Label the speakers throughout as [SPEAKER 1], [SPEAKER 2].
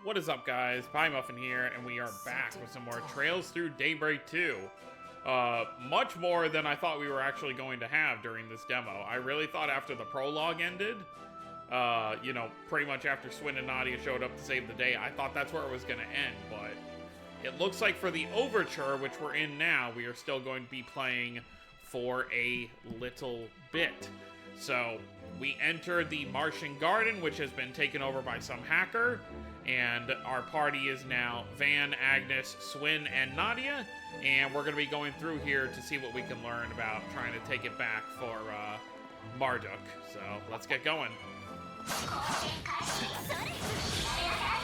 [SPEAKER 1] What is up, guys? Pie Muffin here, and we are back with some more Trails Through Daybreak 2. Much more than I thought we were actually going to have during this demo. I really thought after the prologue ended, pretty much after Swin and Nadia showed up to save the day, I thought that's where it was going to end, but it looks like for the Overture, which we're in now, we are still going to be playing for a little bit. So, we enter the Marchen Garden, which has been taken over by some hacker, and our party is now Van, Agnes, Swin, and Nadia, and we're going to be going through here to see what we can learn about trying to take it back for Marduk. So, let's get going.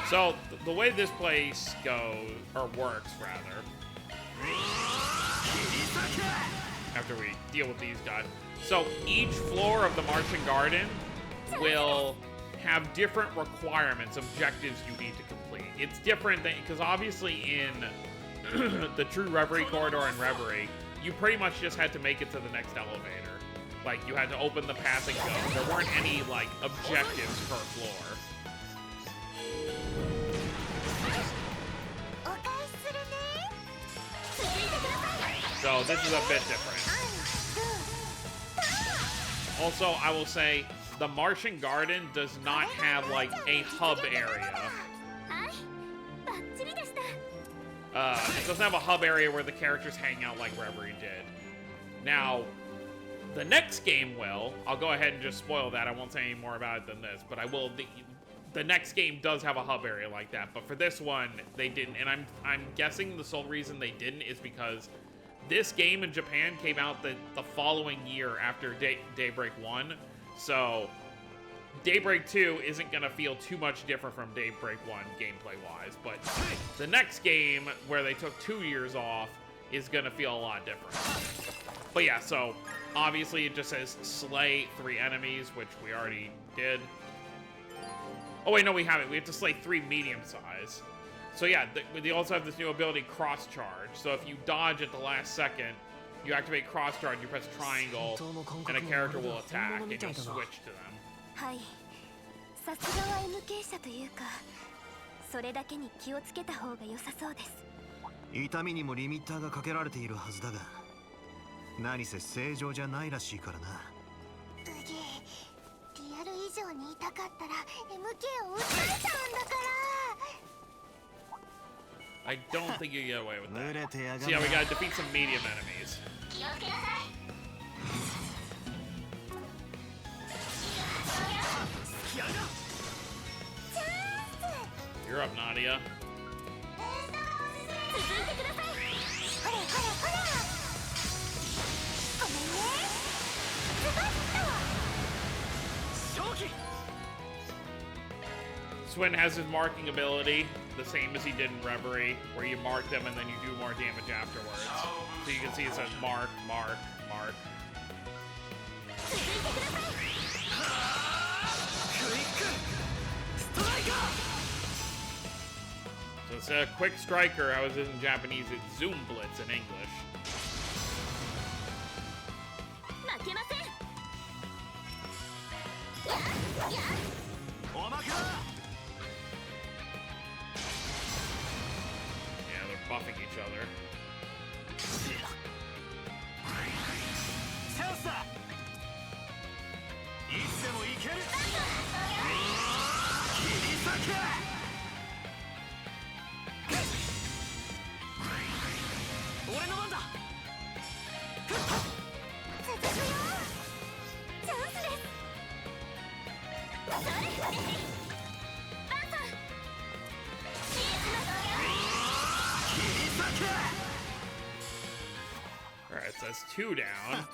[SPEAKER 1] So, the way this place goes, or works, rather, after we deal with these guys. So, each floor of the Marchen Garden will have different requirements, objectives you need to complete. It's different because obviously in the True Reverie Corridor and Reverie, you pretty much just had to make it to the next elevator. Like, you had to open the path and go. There weren't any, like, objectives per floor. So, this is a bit different. Also, I will say, the Marchen Garden does not have, like, a hub area. It doesn't have a hub area where the characters hang out like Reverie did. Now, the next game will. I'll go ahead and just spoil that. I won't say any more about it than this, but I will. The next game does have a hub area like that, but for this one, they didn't. And I'm guessing the sole reason they didn't is because this game in Japan came out the following year after Daybreak 1, so Daybreak 2 isn't going to feel too much different from Daybreak 1 gameplay-wise, but the next game, where they took 2 years off, is going to feel a lot different. But yeah, so obviously it just says slay 3 enemies, which we already did. Oh wait, no, we haven't. We have to slay 3 medium-size. So yeah, they also have this new ability, Cross Charge. So if you dodge at the last second, you activate Cross Charge, you press triangle, and a character will attack, and you'll switch to them. I don't think you get away with that. So yeah, we gotta defeat some medium enemies. You're up, Nadia. Swin has his marking ability, the same as he did in Reverie, where you mark them and then you do more damage afterwards. So you can see it says mark, mark, mark. So instead of Quick Striker, how is it in Japanese? It's Zoom Blitz in English. Yeah, they're buffing each other. Alright, so that's 2 down.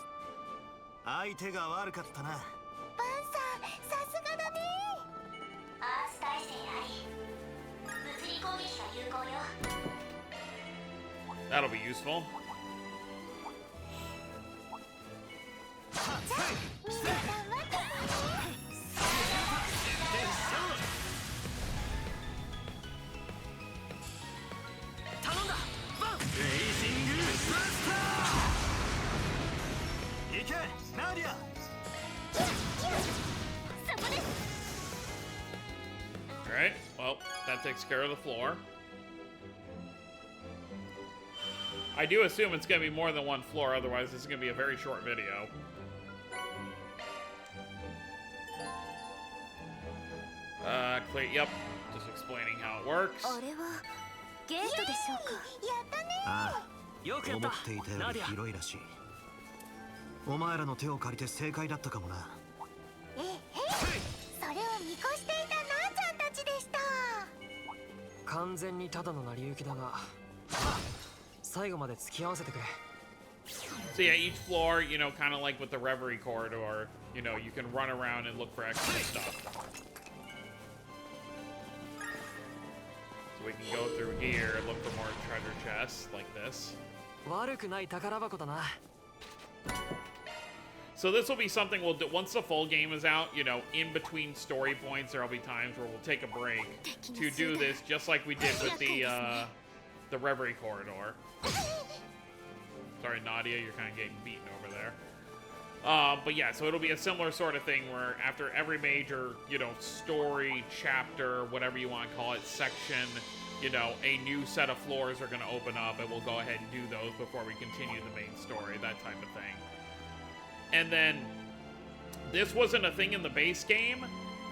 [SPEAKER 1] That'll be useful. Alright, well, that takes care of the floor. I do assume it's going to be more than one floor, otherwise this is going to be a very short video. Clear, yep, just explaining how it works.
[SPEAKER 2] Ah,
[SPEAKER 3] 思っていたより広いらしい。お前らの手を借りて正解だったかもな。
[SPEAKER 2] それを見越していたナーちゃんたちでした。
[SPEAKER 4] 完全にただの成り行きだが、最後まで付き合わせてくれ。
[SPEAKER 1] So yeah, each floor, you know, kind of like with the Reverie corridor, you know, you can run around and look for extra stuff. So we can go through here and look for more treasure chests like this.
[SPEAKER 4] 悪くない宝箱だな。
[SPEAKER 1] So this will be something we'll do once the full game is out. You know, in between story points, there'll be times where we'll take a break to do this, just like we did with the Reverie corridor. Sorry, Nadia, you're kind of getting beaten over there. But yeah, so it'll be a similar sort of thing where after every major, you know, story, chapter, whatever you want to call it, section, you know, a new set of floors are going to open up, and we'll go ahead and do those before we continue the main story, that type of thing. And then, this wasn't a thing in the base game,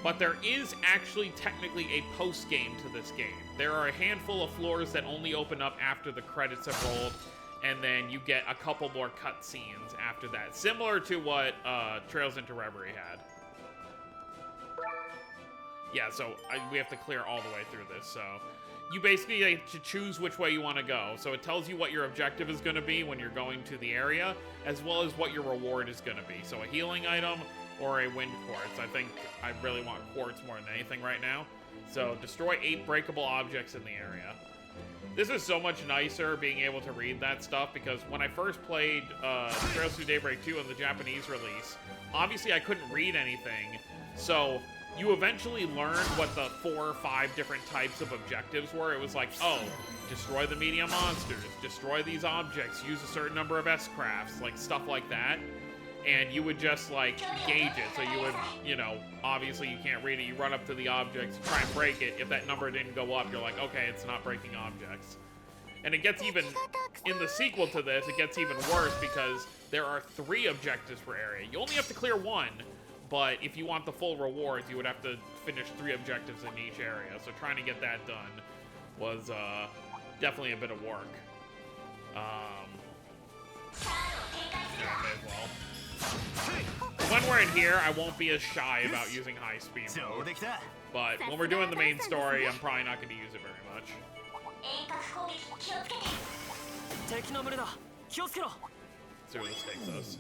[SPEAKER 1] but there is actually technically a post-game to this game. There are a handful of floors that only open up after the credits have rolled, and then you get a couple more cutscenes after that, similar to what Trails into Reverie had. Yeah, so we have to clear all the way through this, so... You basically have to choose which way you want to go. So it tells you what your objective is going to be when you're going to the area, as well as what your reward is going to be. So a healing item or a wind quartz. I think I really want quartz more than anything right now. So destroy 8 breakable objects in the area. This is so much nicer being able to read that stuff, because when I first played Trails through Daybreak 2 in the Japanese release, obviously I couldn't read anything. So you eventually learned what the 4 or 5 different types of objectives were. It was like, oh, destroy the medium monsters, destroy these objects, use a certain number of S-crafts, like stuff like that. And you would just like gauge it. So you would, you know, obviously you can't read it. You run up to the objects, try and break it. If that number didn't go up, you're like, okay, it's not breaking objects. And it gets even, in the sequel to this, it gets even worse because there are 3 objectives per area. You only have to clear 1. But if you want the full rewards, you would have to finish 3 objectives in each area. So trying to get that done was definitely a bit of work. Yeah, may as well. When we're in here, I won't be as shy about using high speed mode. But when we're doing the main story, I'm probably not going to use it very much.
[SPEAKER 4] 敵の群れだ。気をつけろ。
[SPEAKER 1] See where this takes us.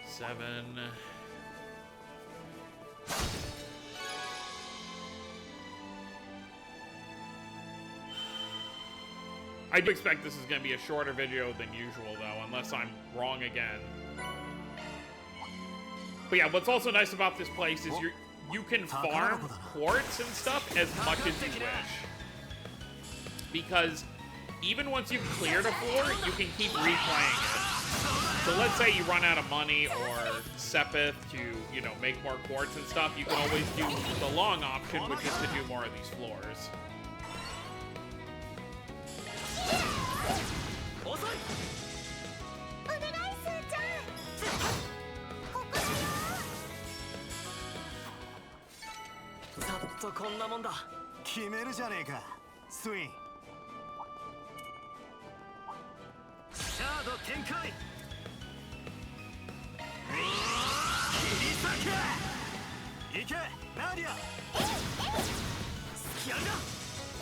[SPEAKER 1] Seven. I do expect this is going to be a shorter video than usual, though, unless I'm wrong again. But yeah, what's also nice about this place is you can farm quartz and stuff as much as you wish. Because even once you've cleared a floor, you can keep replaying it. So let's say you run out of money or sepith to, you know, make more quartz and stuff, you can always do the long option, which is to do more of these floors.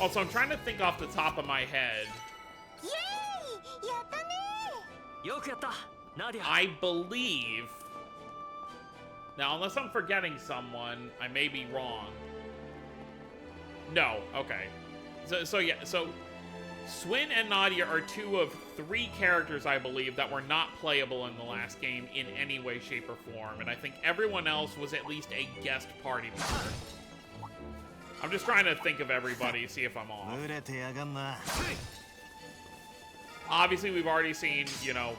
[SPEAKER 1] Also, I'm trying to think off the top of my head. I believe... Now, unless I'm forgetting someone, I may be wrong. No, okay. So yeah, so Swin and Nadia are 2 of 3 characters, I believe, that were not playable in the last game in any way, shape, or form. And I think everyone else was at least a guest party member. I'm just trying to think of everybody, see if I'm off. Obviously, we've already seen, you know,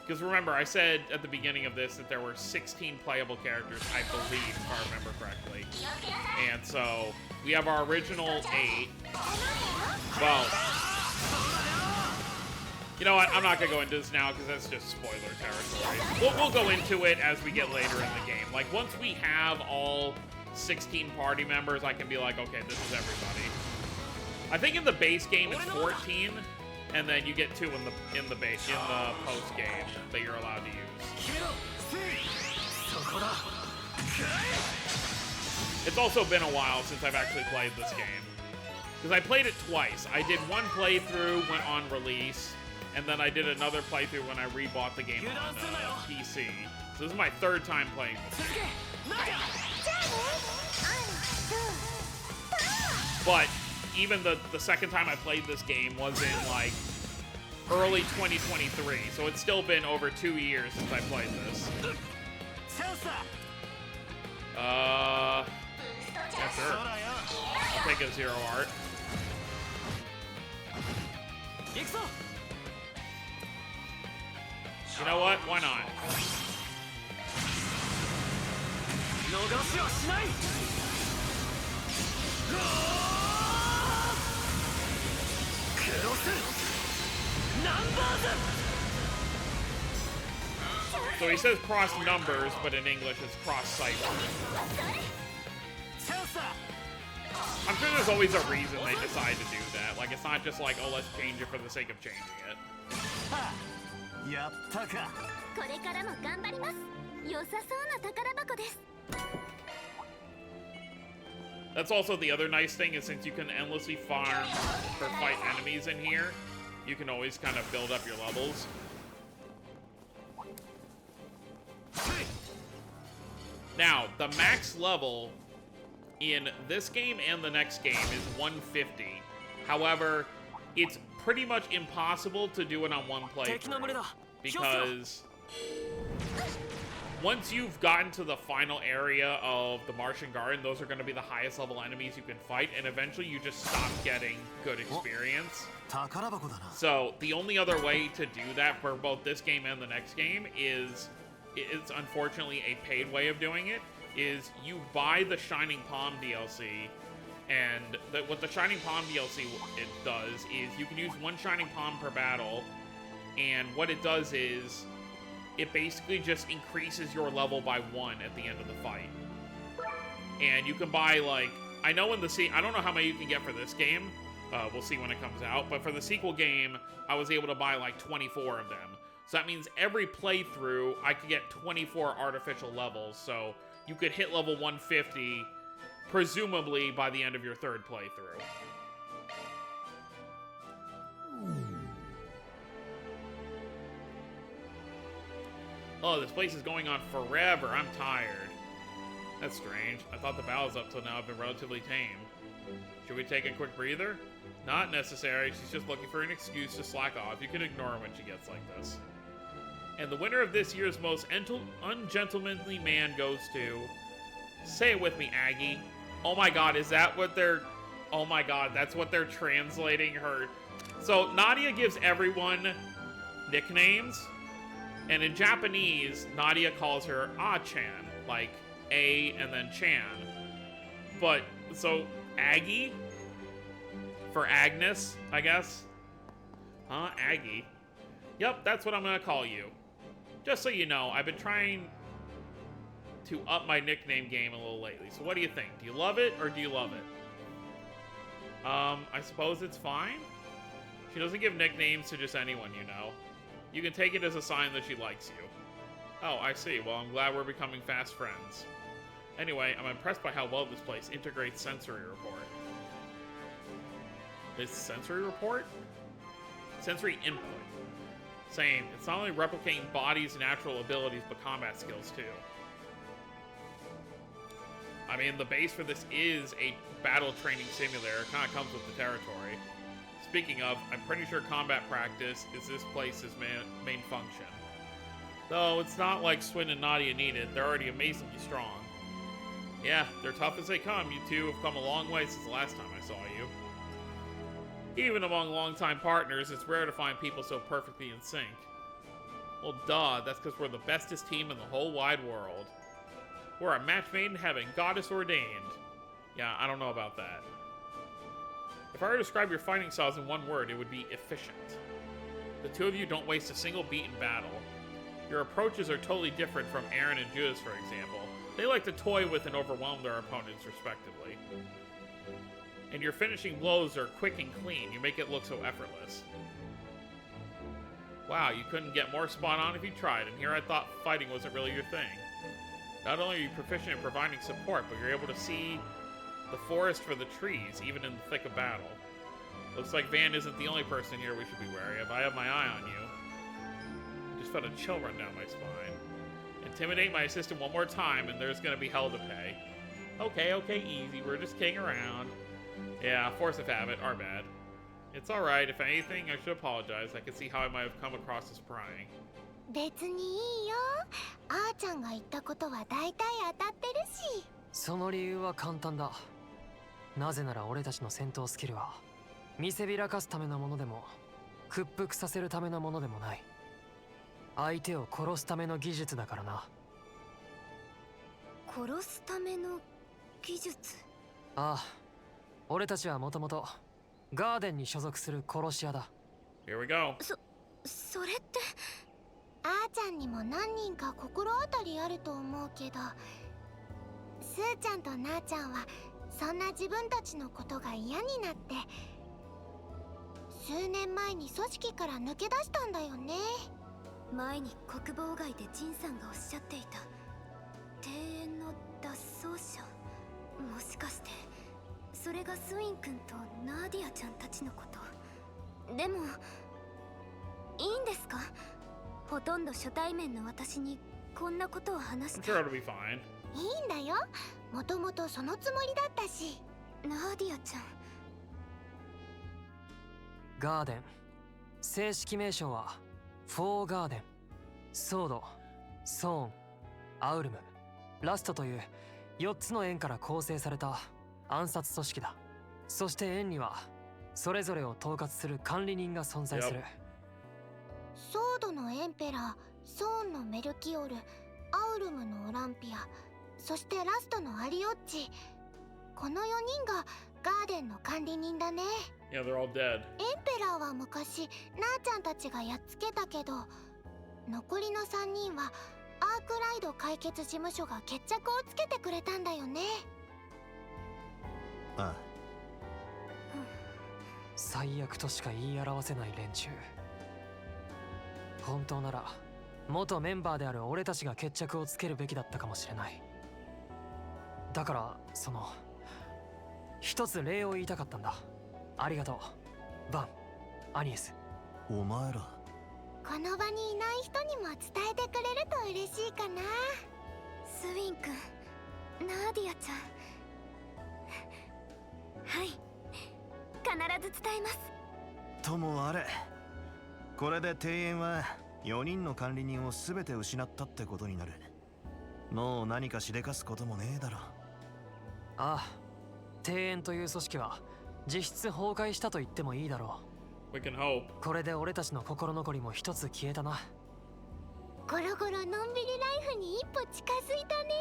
[SPEAKER 1] Because remember, I said at the beginning of this that there were 16 playable characters, I believe, if I remember correctly. And so, we have our original 8. Well, you know what? I'm not going to go into this now because that's just spoiler territory. We'll go into it as we get later in the game. Like, once we have all 16 party members, I can be like, okay, this is everybody. I think in the base game it's 14. And then you get 2 in the post game that you're allowed to use. It's also been a while since I've actually played this game, because I played it twice. I did one playthrough when on release, and then I did another playthrough when I rebought the game on PC. So this is my 3rd time playing this game. But even the 2nd time I played this game was in, like, early 2023, so it's still been over 2 years since I played this. Yeah, sure. I'll take a 0 art. You know what? Why not? So he says cross numbers, but in English it's cross cipher. I'm sure there's always a reason they decide to do that. Like, it's not just like, oh, let's change it for the sake of changing it. That's also the other nice thing, is since you can endlessly farm or fight enemies in here, you can always kind of build up your levels. Now, the max level in this game and the next game is 150. However, it's pretty much impossible to do it on one playthrough, because once you've gotten to the final area of the Marchen Garden, those are going to be the highest level enemies you can fight, and eventually you just stop getting good experience. So the only other way to do that for both this game and the next game is, it's unfortunately a paid way of doing it, is you buy the Shining Palm DLC, and what the Shining Palm DLC it does is you can use 1 Shining Palm per battle, and what it does is it basically just increases your level by 1 at the end of the fight. And you can buy, like, I know in the I don't know how many you can get for this game. We'll see when it comes out. But for the sequel game, I was able to buy like 24 of them. So that means every playthrough, I could get 24 artificial levels. So you could hit level 150, presumably by the end of your 3rd playthrough. Oh, this place is going on forever. I'm tired. That's strange. I thought the battles up till now have been relatively tame. Should we take a quick breather? Not necessary. She's just looking for an excuse to slack off. You can ignore her when she gets like this. And the winner of this year's most ungentlemanly man goes to... Say it with me, Aggie. Oh my god, is that what they're... Oh my god, that's what they're translating her... So, Nadia gives everyone nicknames. And in Japanese, Nadia calls her Ah-chan. Like, A and then Chan. But, so, Aggie? For Agnes, I guess? Huh? Aggie? Yep, that's what I'm gonna call you. Just so you know, I've been trying to up my nickname game a little lately. So what do you think? Do you love it, or do you love it? I suppose it's fine. She doesn't give nicknames to just anyone, you know. You can take it as a sign that she likes you. Oh, I see. Well, I'm glad we're becoming fast friends. Anyway, I'm impressed by how well this place integrates sensory report. Is sensory report? Sensory input. Same. It's not only replicating bodies' natural abilities, but combat skills, too. I mean, the base for this is a battle training simulator. It kind of comes with the territory. Speaking of, I'm pretty sure combat practice is this place's main function. Though it's not like Swin and Nadia need it. They're already amazingly strong. Yeah, they're tough as they come. You two have come a long way since the last time I saw you. Even among longtime partners, it's rare to find people so perfectly in sync. Well, duh, that's because we're the bestest team in the whole wide world. We're a match made in heaven, goddess ordained. Yeah, I don't know about that. If I were to describe your fighting styles in one word, it would be efficient. The two of you don't waste a single beat in battle. Your approaches are totally different from Aaron and Judas, for example. They like to toy with and overwhelm their opponents, respectively. And your finishing blows are quick and clean. You make it look so effortless. Wow, you couldn't get more spot on if you tried, and here I thought fighting wasn't really your thing. Not only are you proficient in providing support, but you're able to see the forest for the trees, even in the thick of battle. Looks like Van isn't the only person here we should be wary of. I have my eye on you. I just felt a chill run down my spine. Intimidate my assistant one more time, and there's gonna be hell to pay. Okay, easy. We're just kidding around. Yeah, force of habit. Our bad. It's alright. If anything, I should apologize. I can see how I might have come across as prying.
[SPEAKER 2] 別にいいよ。あーちゃんが言ったことは大体当たってるし。
[SPEAKER 4] その理由は簡単だ。なぜなら俺たちの戦闘スキルは見せびらかすためのものでも屈服させるためのものでもない。相手を殺すための技術だからな。
[SPEAKER 2] 殺すための技術。
[SPEAKER 4] ああ、俺たちはもともとガーデンに所属する殺し屋だ。
[SPEAKER 1] Here we go.
[SPEAKER 2] それって。あーちゃんにも何人か心当たりあると思うけど、スーちゃんとなーちゃんはそんな自分たちのことが嫌になって数年前に組織から抜け出したんだよね。前に国防外でジンさんがおっしゃっていた庭園の脱走者、もしかしてそれがスウィン君とナーディアちゃんたちのこと。でもいいんですか？ほとんど初対面の私にこんなことを話して。
[SPEAKER 1] I'm sure it'll be fine.
[SPEAKER 2] いいんだよ。もともとそのつもりだったし。ナーディアちゃん。
[SPEAKER 4] ガーデン。正式名称はフォーガーデン。ソード、ソーン、アウルム、ラストという4つの円から構成された暗殺組織だ。そして円にはそれぞれを統括する管理人が存在する。
[SPEAKER 2] ソードのエンペラー、ソーンのメルキオル、アウルムのオランピア、そしてラストのアリオッチ。この4人がガーデンの管理人だね。
[SPEAKER 1] Yeah, they're all dead.
[SPEAKER 2] エンペラーは昔なーちゃんたちがやっつけたけど、残りの3人はアークライド解決事務所が決着をつけてくれたんだよね。
[SPEAKER 3] ああ。
[SPEAKER 4] 最悪としか言い表せない連中。本当なら元メンバーである俺たちが決着をつけるべきだったかもしれない。だから一つ礼を言いたかったんだ。ありがとうバン、アニエス。
[SPEAKER 3] お前ら
[SPEAKER 2] この場にいない人にも伝えてくれると嬉しいかな。スウィン君、ナーディアちゃん。はい、必ず伝えます。
[SPEAKER 3] ともあれ、これで庭園は4人の管理人を全て失ったってことになる。もう何かしでかすこともねえだろ。
[SPEAKER 4] ああ、庭園という組織は実質崩壊したと言ってもいいだろう。
[SPEAKER 1] We can hope.
[SPEAKER 4] これで俺たちの心残りも一つ消えたな。
[SPEAKER 2] ゴロゴロのんびりライフに一歩近づいたね。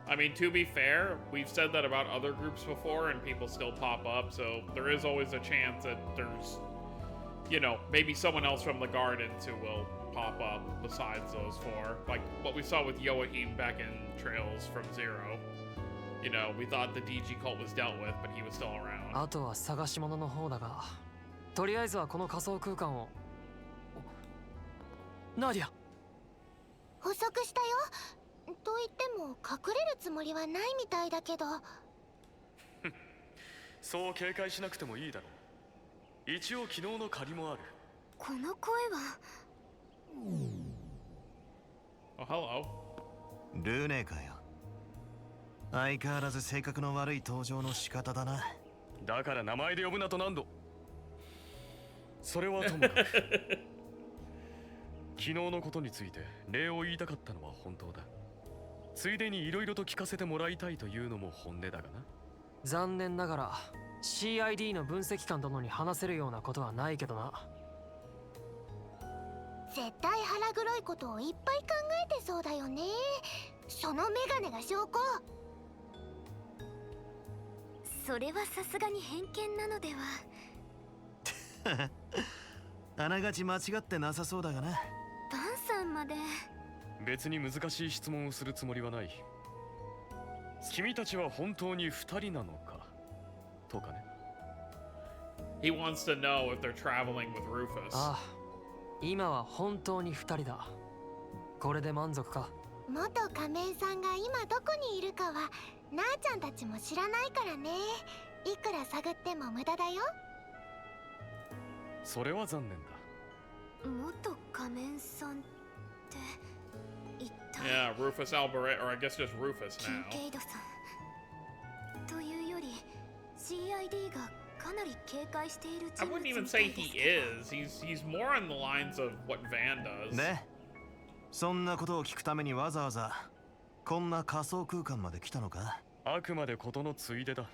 [SPEAKER 1] I mean, to be fair, we've said that about other groups before and people still pop up, so there is always a chance that there's, you know, maybe someone else from the Gardens who will pop up besides those four. Like what we saw with Yoahim back in Trails from Zero. You know, we thought the DG cult was dealt with, but he was still around.
[SPEAKER 4] あとは探し物の方だが、とりあえずはこの仮想空間を。ナディア。
[SPEAKER 2] 捕捉したよ。と言っても隠れるつもりはないみたいだけど。
[SPEAKER 5] そう警戒しなくてもいいだろう。一応昨日の借りもある。
[SPEAKER 2] この声は。
[SPEAKER 1] Oh, hello.
[SPEAKER 3] ルーネかよ。相変わらず性格の悪い登場の仕方だな。
[SPEAKER 5] だから名前で呼ぶなと何度。それはともかく昨日のことについて礼を言いたかったのは本当だ。ついでに色々と聞かせてもらいたいというのも本音だがな。
[SPEAKER 4] 残念ながら CID の分析官殿に話せるようなことはないけどな。
[SPEAKER 2] 絶対腹黒いことをいっぱい考えてそうだよね。そのメガネが証拠。それはさすがに偏見なのでは。
[SPEAKER 3] あながち間違ってなさそうだがな。
[SPEAKER 2] バンさんまで。
[SPEAKER 5] 別に難しい質問をするつもりはない。君たちは本当に2人なのかとかね。
[SPEAKER 1] He wants to know if they're traveling with Rufus.
[SPEAKER 4] ああ、今は本当に2人だ。これで満足か？
[SPEAKER 2] 元仮面さんが今どこにいるかはなあちゃんたちも知らないからね。いくら探っても無駄だよ。
[SPEAKER 5] それは残念だ。
[SPEAKER 2] 元仮面さんって一体。
[SPEAKER 1] Yeah, Rufus Alvarez, or I guess just Rufus
[SPEAKER 2] キン
[SPEAKER 1] now.
[SPEAKER 2] ケイドさんというより CID がかなり警戒している
[SPEAKER 1] I
[SPEAKER 2] 人物
[SPEAKER 1] wouldn't
[SPEAKER 2] み
[SPEAKER 1] even
[SPEAKER 2] た
[SPEAKER 1] say
[SPEAKER 2] いです
[SPEAKER 1] he
[SPEAKER 2] けど。
[SPEAKER 1] is. He's more on the lines of what Van does.
[SPEAKER 3] で、そんなことを聞くためにわざわざこんな仮想空間まで来たのか？
[SPEAKER 5] あくまで事のついでだ。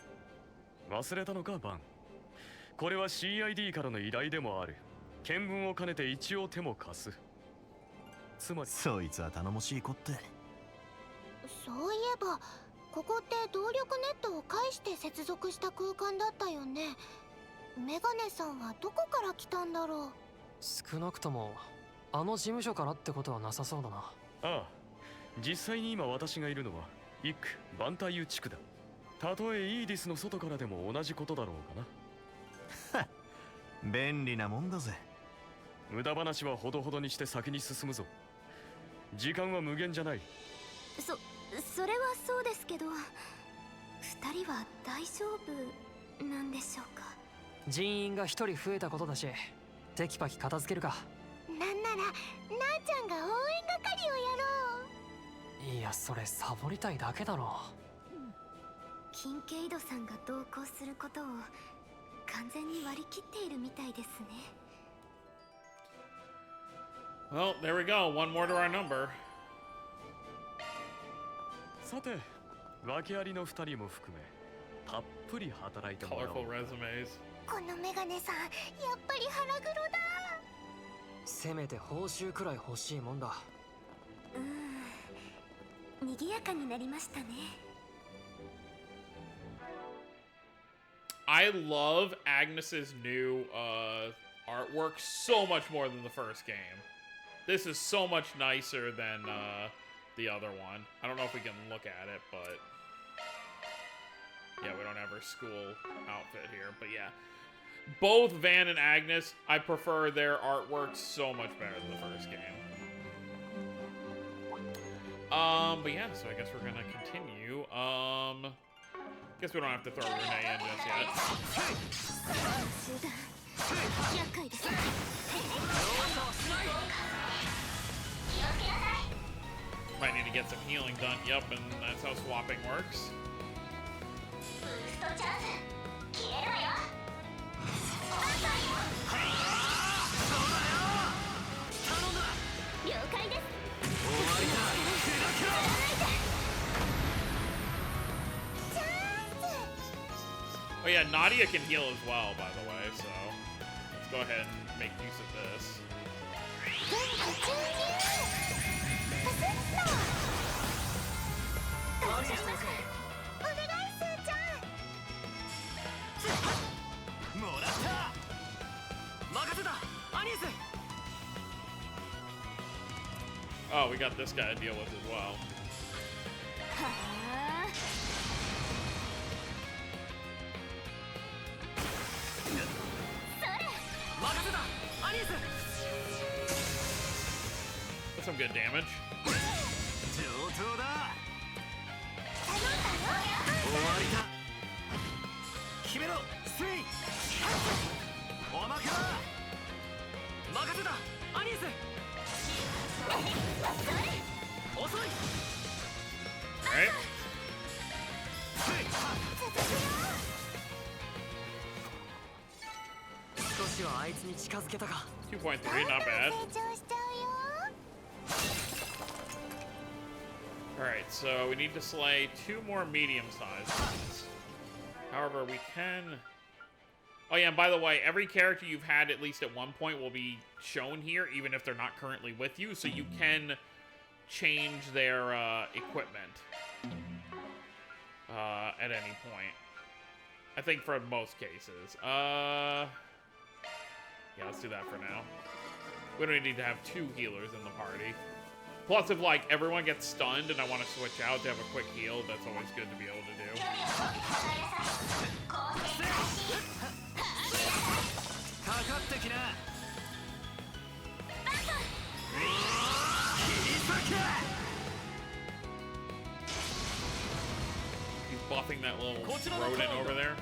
[SPEAKER 5] 忘れたのかバン。これは CID からの依頼でもある。見聞を兼ねて一応手も貸す。つまり
[SPEAKER 3] そいつは頼もしい子って。
[SPEAKER 2] そういえばここって動力ネットを介して接続した空間だったよね。メガネさんはどこから来たんだろう。
[SPEAKER 4] 少なくともあの事務所からってことはなさそうだな。
[SPEAKER 5] ああ、実際に今私がいるのはイック・バンタユ地区だ。たとえイーディスの外からでも同じことだろうかな。
[SPEAKER 3] 便利なもんだぜ。
[SPEAKER 5] 無駄話はほどほどにして先に進むぞ。時間は無限じゃない。
[SPEAKER 2] それはそうですけど、二人は大丈夫なんでしょうか。
[SPEAKER 4] 人員が1人増えたことだし、テキパキ片付けるか。
[SPEAKER 2] なんならなあちゃんが応援係をやろう。
[SPEAKER 4] いや、それサボりたいだけだろ。
[SPEAKER 2] キンケイドさんが同行することを完全に割り切っているみたいですね。
[SPEAKER 1] Well, there we go. One more to our number.
[SPEAKER 5] さて、訳ありの2人も含めたっぷり働いてもらお
[SPEAKER 1] Colorful
[SPEAKER 5] う。
[SPEAKER 1] resumes.
[SPEAKER 2] このメガネさん、やっぱり腹黒だ。
[SPEAKER 4] せめて報酬くらい欲しいもんだ。
[SPEAKER 2] 賑やかになりましたね。
[SPEAKER 1] I love Agnes's new artwork so much more than the first game. This is so much nicer than the other one. I don't know if we can look at it, but yeah, we don't have her school outfit here. But yeah, both Van and Agnes, I prefer their artwork so much better than the first game. But yeah, so I guess we're gonna continue. Guess we don't have to throw Renee in just yet. Might need to get some healing done. Yup, and that's how swapping works. Oh yeah, Nadia can heal as well, by the way, so let's go ahead and make use of this. Oh, we got this guy to deal with as well. That's some good damage. Alright.
[SPEAKER 4] 少しはあいつに近づけたか。
[SPEAKER 1] 2.3, not bad. Alright, so we need to slay 2 more medium-sized ones. However, we can Oh yeah, and by the way, every character you've had at least at one point will be shown here, even if they're not currently with you, so you can change their equipment at any point. I think for most cases. Yeah, let's do that for now. We don't need to have 2 healers in the party. Plus, if like everyone gets stunned and I want to switch out to have a quick heal, that's always good to be able to do. He's buffing that little rodent over there.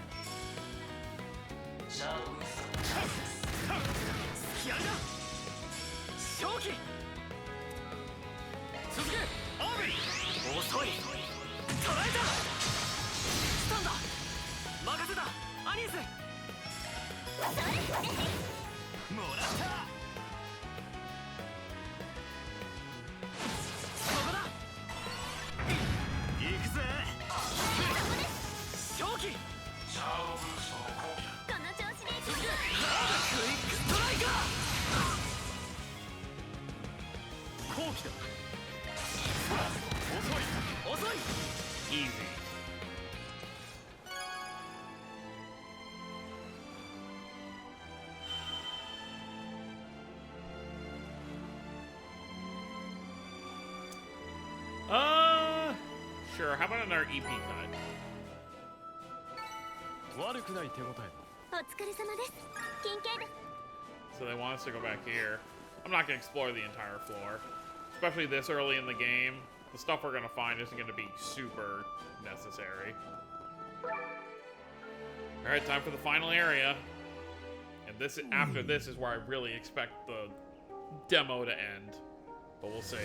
[SPEAKER 1] Easy. Sure. How about another EP cut?
[SPEAKER 5] 悪くない手応えだ。
[SPEAKER 2] お疲れ様です。緊急だ。
[SPEAKER 1] So they want us to go back here. I'm not going to explore the entire floor. Especially this early in the game. The stuff we're going to find isn't going to be super necessary. Alright, time for the final area. And this after this is where I really expect the demo to end. But we'll see.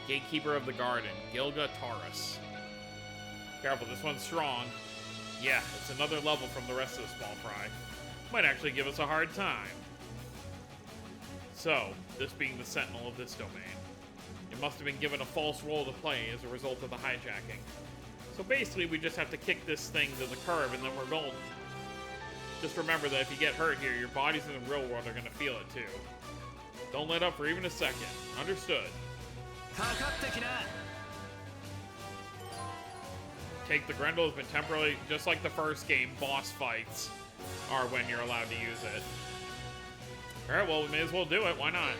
[SPEAKER 1] Gatekeeper of the Garden, Gilga Taurus. Careful, this one's strong. Yeah, it's another level from the rest of the small fry. Might actually give us a hard time. So, this being the sentinel of this domain. It must have been given a false role to play as a result of the hijacking. So basically, we just have to kick this thing to the curb and then we're golden. Just remember that if you get hurt here, your bodies in the real world are going to feel it too. Don't let up for even a second. Understood. Take the Grendel has been temporarily, just like the first game, boss fights are when you're allowed to use it. Alright, well, we may as well do it. Why not?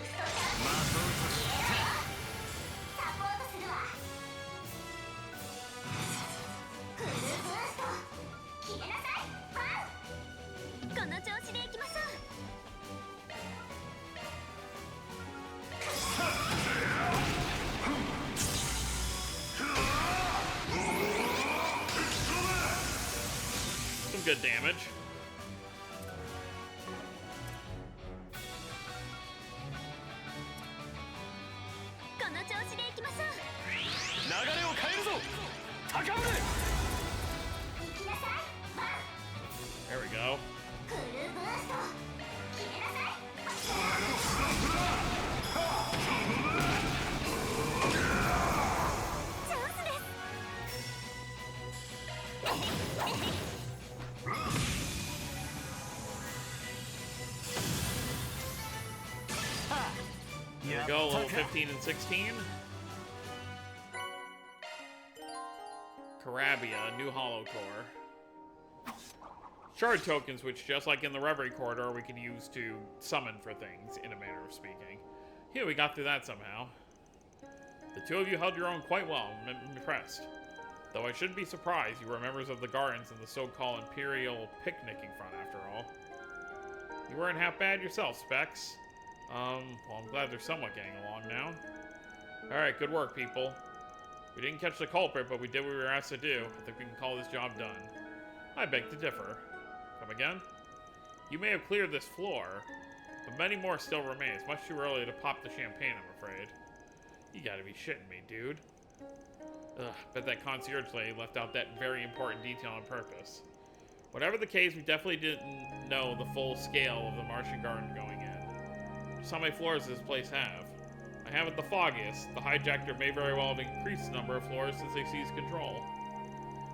[SPEAKER 1] Some good damage. There we go. There we go, level 15 and 16. Karabia, new hollow core. Shard tokens, which just like in the Reverie Corridor, we can use to summon for things, in a manner of speaking. Here, we got through that somehow. The two of you held your own quite well. I'm impressed. Though I shouldn't be surprised you were members of the Gardens in the so-called Imperial picnicking front, after all. You weren't half bad yourself, Specs. Well, I'm glad they're somewhat getting along now. Alright, good work, people. We didn't catch the culprit, but we did what we were asked to do. I think we can call this job done. I beg to differ. Come again? You may have cleared this floor, but many more still remain. It's much too early to pop the champagne, I'm afraid. You gotta be shitting me, dude. Ugh, bet that concierge lady left out that very important detail on purpose. Whatever the case, we definitely didn't know the full scale of the Marchen Garden going in. Just how many floors does this place have? I haven't the foggiest. The hijacker may very well have increased the number of floors since they seized control.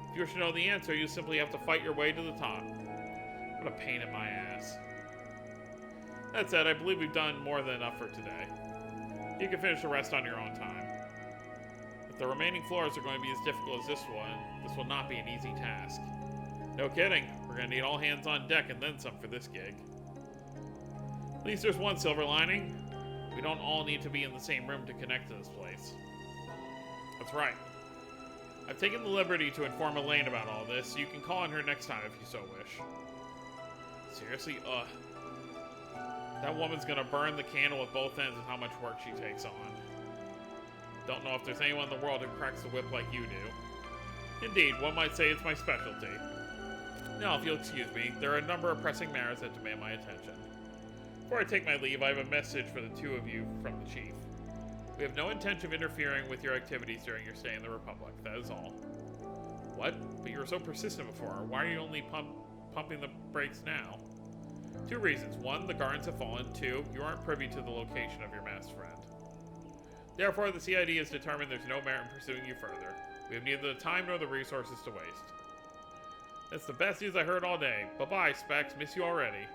[SPEAKER 1] If you wish to know the answer, you simply have to fight your way to the top. What a pain in my ass. That said, I believe we've done more than enough for today. You can finish the rest on your own time. If the remaining floors are going to be as difficult as this one, this will not be an easy task. No kidding, we're going to need all hands on deck and then some for this gig. At least there's one silver lining. We don't all need to be in the same room to connect to this place. That's right. I've taken the liberty to inform Elaine about all this, so you can call on her next time if you so wish. Seriously, that woman's gonna burn the candle at both ends of how much work she takes on. Don't know if there's anyone in the world who cracks the whip like you do. Indeed, one might say it's my specialty. Now, if you'll excuse me, there are a number of pressing matters that demand my attention. Before I take my leave, I have a message for the two of you from the Chief. We have no intention of interfering with your activities during your stay in the Republic, that is all. What? But you were so persistent before. Why are you only pumping the brakes now? Two reasons. One, the Gardens have fallen. Two, you aren't privy to the location of your masked friend. Therefore, the CID has determined there's no merit in pursuing you further. We have neither the time nor the resources to waste. That's the best news I heard all day. Bye-bye, Specs. Miss you already.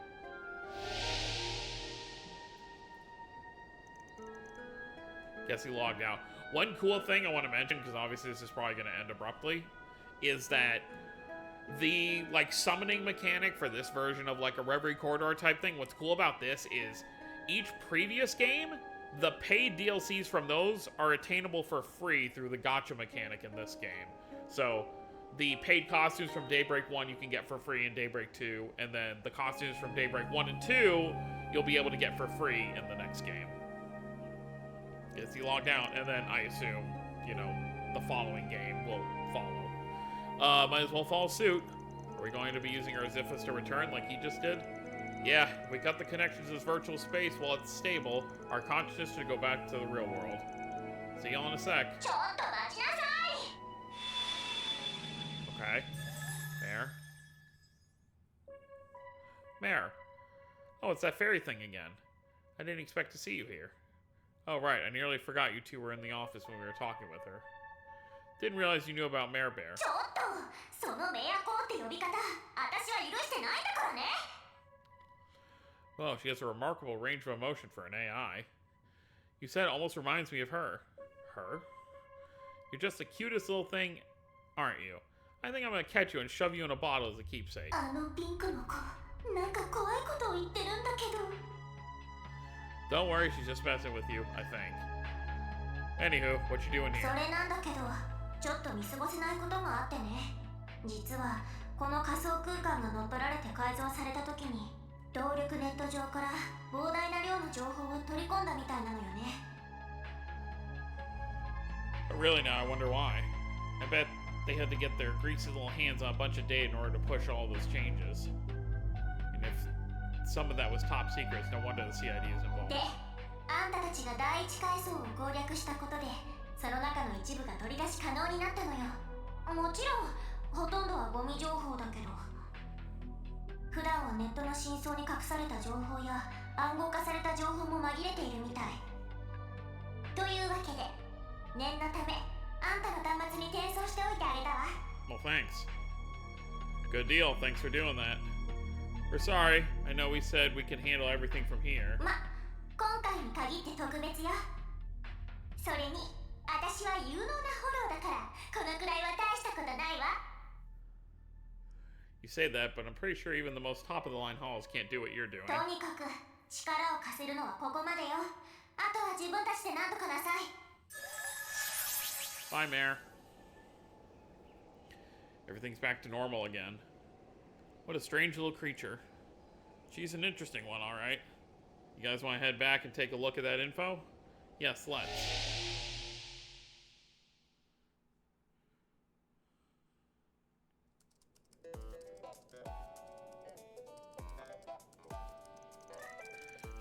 [SPEAKER 1] Guess he logged out. One cool thing I want to mention, because obviously this is probably going to end abruptly, is that the, like, summoning mechanic for this version of, like, a Reverie Corridor type thing, what's cool about this is each previous game, the paid DLCs from those are attainable for free through the gacha mechanic in this game. So, the paid costumes from Daybreak 1 you can get for free in Daybreak 2, and then the costumes from Daybreak 1 and 2 you'll be able to get for free in the next game. Yes, he logged out, and then I assume, you know, the following game will follow. Might as well follow suit. Are we going to be using our Ziphus to return like he just did? Yeah, if we cut the connection to this virtual space while it's stable, our consciousness should go back to the real world. See y'all in a sec. Okay. Mare. Mare. Oh, it's that fairy thing again. I didn't expect to see you here. Oh, right. I nearly forgot you two were in the office when we were talking with her. Didn't realize you knew about Mare Bear. Well, she has a remarkable range of emotion for an AI. You said it almost reminds me of her. Her? You're just the cutest little thing, aren't you? I think I'm gonna catch you and shove you in a bottle as a keepsake. Don't worry, she's just messing with you, I think. Anywho, what you doing here?
[SPEAKER 2] ちょっと見過ごせないことがあってね。実はこの仮想空間が乗っ取られて改造された時に動力ネット上から膨大な量の情報を取り込んだみたいなのよね。
[SPEAKER 1] But really now, I wonder why. I bet they had to get their greasy little hands on a bunch of data in order to push all those changes. And if some of that was top secret, it's no wonder the CID is involved.
[SPEAKER 2] で、あんたたちが第一階層を攻略したことでその中の一部が取り出し可能になったのよ。もちろんほとんどはゴミ情報だけど普段はネットの真相に隠された情報や暗号化された情報も紛れているみたいというわけで念のためあんたの端末に転送しておいてあげたわ。
[SPEAKER 1] Well, thanks. Good deal, thanks for doing that. We're sorry, I know we said we could handle everything from here.
[SPEAKER 2] ま、今回に限って特別よ。それに私は有能なフォローだからこのくらいは大したことないわ。
[SPEAKER 1] You say that, but I'm pretty sure even the most top-of-the-line halls can't do what you're doing.
[SPEAKER 2] とにかく力を貸せるのはここまでよ。あとは自分たちで何とかなさい。
[SPEAKER 1] Bye, Mare. Everything's back to normal again. What a strange little creature. She's an interesting one, alright. You guys want to head back and take a look at that info? Yes, let's.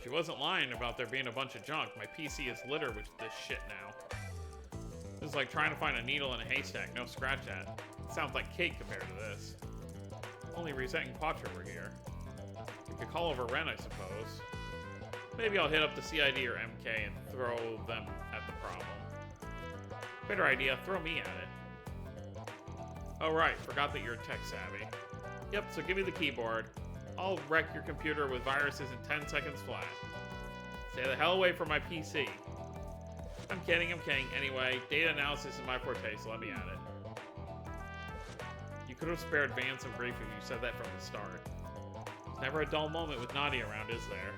[SPEAKER 1] She wasn't lying about there being a bunch of junk. My PC is littered with this shit now. This is like trying to find a needle in a haystack. No, scratch that. It sounds like cake compared to this. Only Reset and Quattro were here. We could call over Ren, I suppose. Maybe I'll hit up the CID or MK and throw them at the problem. Better idea, throw me at it. Oh right, forgot that you're tech savvy. Yep, so give me the keyboard. I'll wreck your computer with viruses in 10 seconds flat. Stay the hell away from my PC. I'm kidding. Anyway, data analysis is my forte, so let me at it. You could have spared Van some grief if you said that from the start. There's never a dull moment with Nadia around, is there?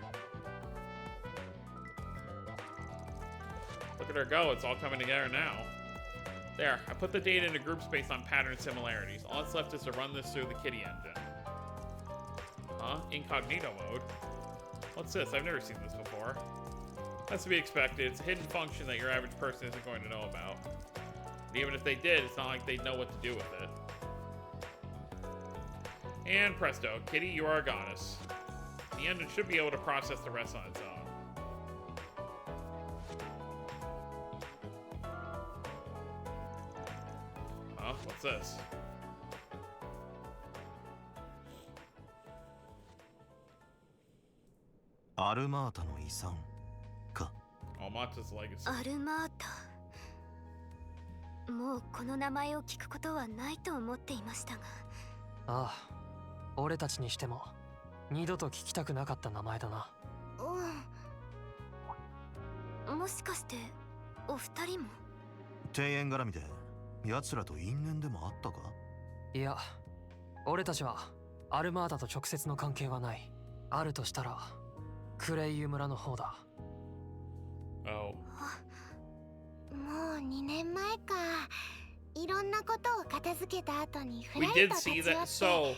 [SPEAKER 1] Look at her go, it's all coming together now. There, I put the data into groups based on pattern similarities. All that's left is to run this through the Kitty engine. Huh? Incognito mode? What's this? I've never seen this before. That's to be expected. It's a hidden function that your average person isn't going to know about. And even if they did, it's not like they'd know what to do with it. And presto, Kitty, you are a goddess. The engine should be able to process the rest on its own. Huh? What's this?
[SPEAKER 3] Almata no Isan ka.
[SPEAKER 1] Almata's legacy.
[SPEAKER 2] アルマータ。もうこの名前を聞くことはないと思っていましたが。
[SPEAKER 4] ああ、俺たちにしても二度と聞きたくなかった名前だな。
[SPEAKER 2] うん。もしかしてお二人も？
[SPEAKER 3] 庭園絡みで奴らと因縁でもあったか？
[SPEAKER 4] いや、俺たちはアルマータと直接の関係はない。あるとしたらクレイユ村の方だ。
[SPEAKER 1] Oh.
[SPEAKER 2] もう2年前か。いろんなことを片付けた後にフ
[SPEAKER 1] We
[SPEAKER 2] ライ
[SPEAKER 1] did
[SPEAKER 2] ト立
[SPEAKER 1] see
[SPEAKER 2] ち寄っ
[SPEAKER 1] that.
[SPEAKER 2] て。
[SPEAKER 1] So,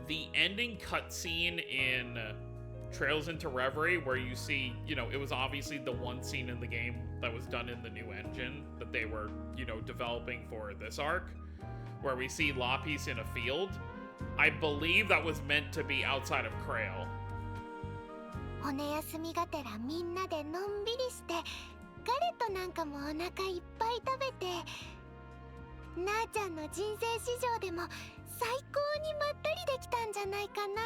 [SPEAKER 1] the ending cutscene in Trails into Reverie, where you see, you know, it was obviously the one scene in the game that was done in the new engine that they were, you know, developing for this arc, where we see Lapis in a field. I believe that was meant to be outside of Krail.
[SPEAKER 2] 骨休みがてらみんなでのんびりして、ガレットなんかもお腹いっぱい食べて、なあちゃんの人生史上でも最高にまったりできたんじゃないかな。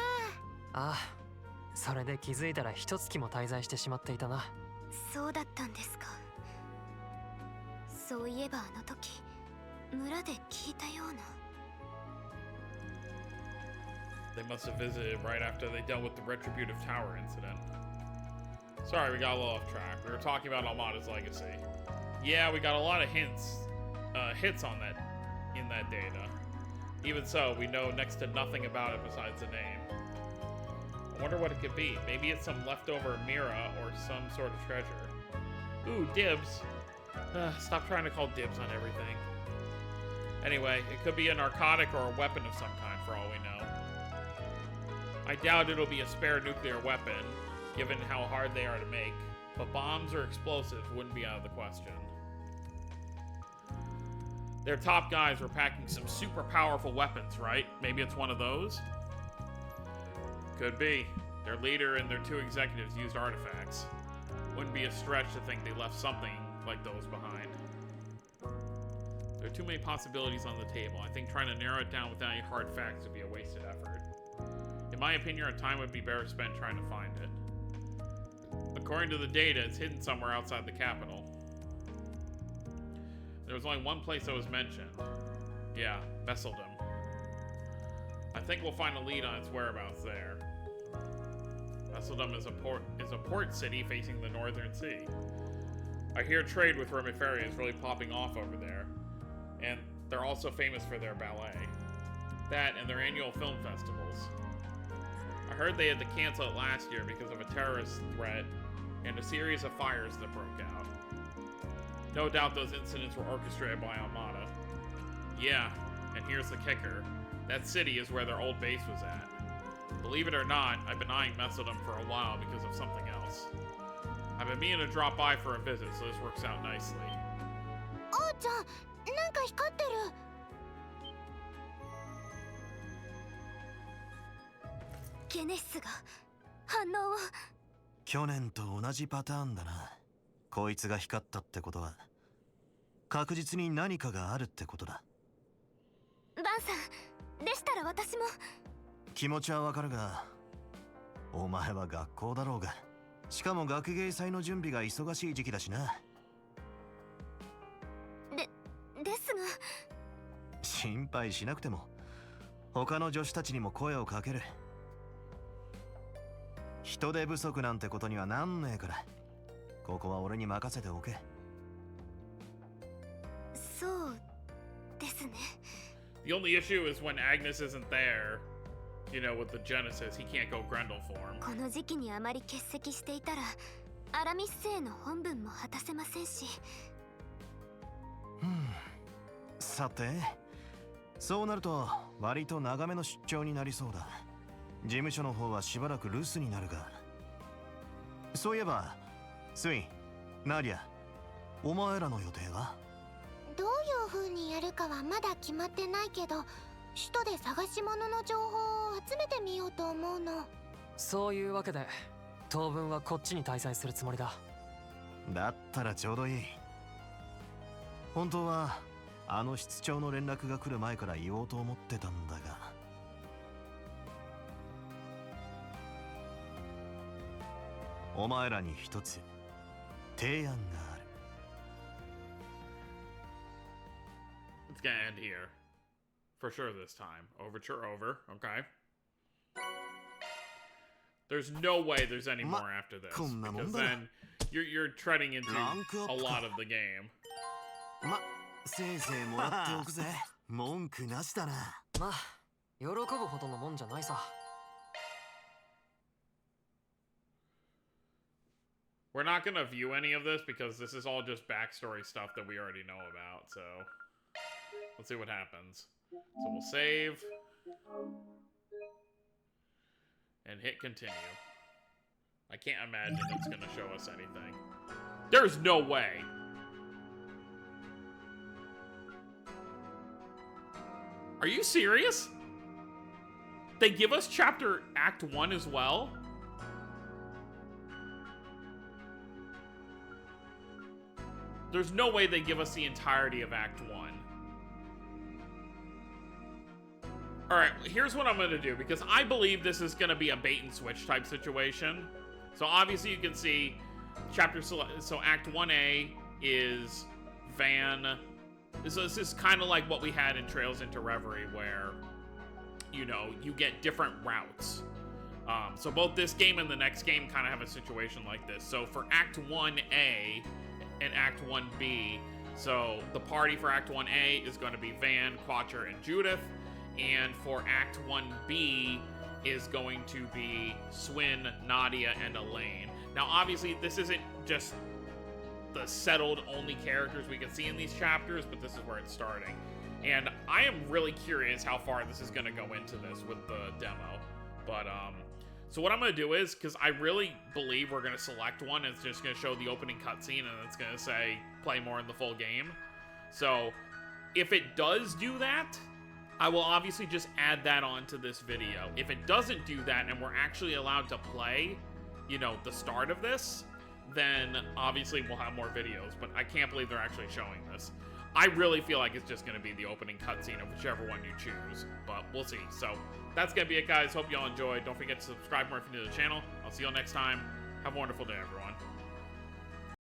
[SPEAKER 4] ああ、それで気づいたら一月も滞在してしまっていたな。
[SPEAKER 2] そうだったんですか。そういえばあの時村で聞いたような。
[SPEAKER 1] They must have visited right after they dealt with the Retributive Tower incident. Sorry, we got a little off track. We were talking about Almata's legacy. Yeah, we got a lot of hits on that in that data. Even so, we know next to nothing about it besides the name. I wonder what it could be. Maybe it's some leftover Mira or some sort of treasure. Ooh, dibs. Stop trying to call dibs on everything. Anyway, it could be a narcotic or a weapon of some kind for all we know. I doubt it'll be a spare nuclear weapon, given how hard they are to make, but bombs or explosives wouldn't be out of the question. Their top guys were packing some super powerful weapons, right? Maybe it's one of those? Could be. Their leader and their two executives used artifacts. Wouldn't be a stretch to think they left something like those behind. There are too many possibilities on the table. I think trying to narrow it down without any hard facts would be a wasted effort. In my opinion, our time would be better spent trying to find it. According to the data, it's hidden somewhere outside the capital. There was only one place that was mentioned. Yeah, Messeldom. I think we'll find a lead on its whereabouts there. Messeldom is a port city facing the northern sea. I hear trade with Romiferia is really popping off over there. And they're also famous for their ballet. That and their annual film festivals. I heard they had to cancel it last year because of a terrorist threat and a series of fires that broke out. No doubt those incidents were orchestrated by Almata. Yeah, and here's the kicker. That city is where their old base was at. Believe it or not, I've been eyeing Messeldom for a while because of something else. I've been meaning to drop by for a visit, so this works out nicely.
[SPEAKER 2] Oh-chan, なんか光ってる。ケネスが反応を。
[SPEAKER 3] 去年と同じパターンだな。こいつが光ったってことは確実に何かがあるってことだ。
[SPEAKER 2] バンさん、でしたら私も。
[SPEAKER 3] 気持ちはわかるが、お前は学校だろうが、しかも学芸祭の準備が忙しい時期だしな。
[SPEAKER 2] ですが。
[SPEAKER 3] 心配しなくても他の女子たちにも声をかける。人手不足なんてことにはなんねえから、ここは俺に任せておけ。
[SPEAKER 2] そうですね。
[SPEAKER 1] The only issue is when Agnes isn't there, you know, with the Genesis, he can't go Grendel form.
[SPEAKER 2] この時期にあまり欠席していたらアラミス星の本分も果たせませんし。
[SPEAKER 3] さて、そうなると割と長めの出張になりそうだ。事務所の方はしばらく留守になるが。そういえばスイン、ナディア、お前らの予定は？
[SPEAKER 2] どういう風にやるかはまだ決まってないけど、首都で探し物の情報を集めてみようと思うの。
[SPEAKER 4] そういうわけで当分はこっちに滞在するつもりだ。
[SPEAKER 3] だったらちょうどいい。本当はあの室長の連絡が来る前から言おうと思ってたんだが。お前らに一つ提案がある。
[SPEAKER 1] It's gonna end here. For sure this time. Overture over. Okay. There's no way there's any more after this. Because then you're treading into a lot of the game.
[SPEAKER 3] せいぜいもらっておくぜ。文句なしだな。
[SPEAKER 4] まあ喜ぶほどのもんじゃないさ。
[SPEAKER 1] We're not gonna view any of this because this is all just backstory stuff that we already know about, so let's see what happens. So we'll save and hit continue. I can't imagine it's gonna show us anything. There's no way. Are you serious? They give us chapter Act 1 as well? There's no way they give us the entirety of Act 1. Alright, here's what I'm going to do, because I believe this is going to be a bait-and-switch type situation. So obviously you can see so Act 1A is Van. So this is kind of like what we had in Trails into Reverie, where, you know, you get different routes. So both this game and the next game kind of have a situation like this. So for Act 1A and Act 1B, so the party for Act 1A is going to be Van, Quatcher, and Judith. And for Act 1B is going to be Swin, Nadia, and Elaine. Now, obviously, this isn't just the settled only characters we can see in these chapters, but this is where it's starting. And I am really curious how far this is going to go into this with the demo. But, so what I'm going to do is, because I really believe we're going to select one, and it's just going to show the opening cutscene, and it's going to say, play more in the full game. So, if it does do that, I will obviously just add that onto this video. If it doesn't do that, and we're actually allowed to play, you know, the start of this, then obviously we'll have more videos, but I can't believe they're actually showing this. I really feel like it's just going to be the opening cutscene of whichever one you choose, but we'll see. So, that's going to be it, guys. Hope y'all enjoyed. Don't forget to subscribe more if you're new to the channel. I'll see y'all next time. Have a wonderful day, everyone.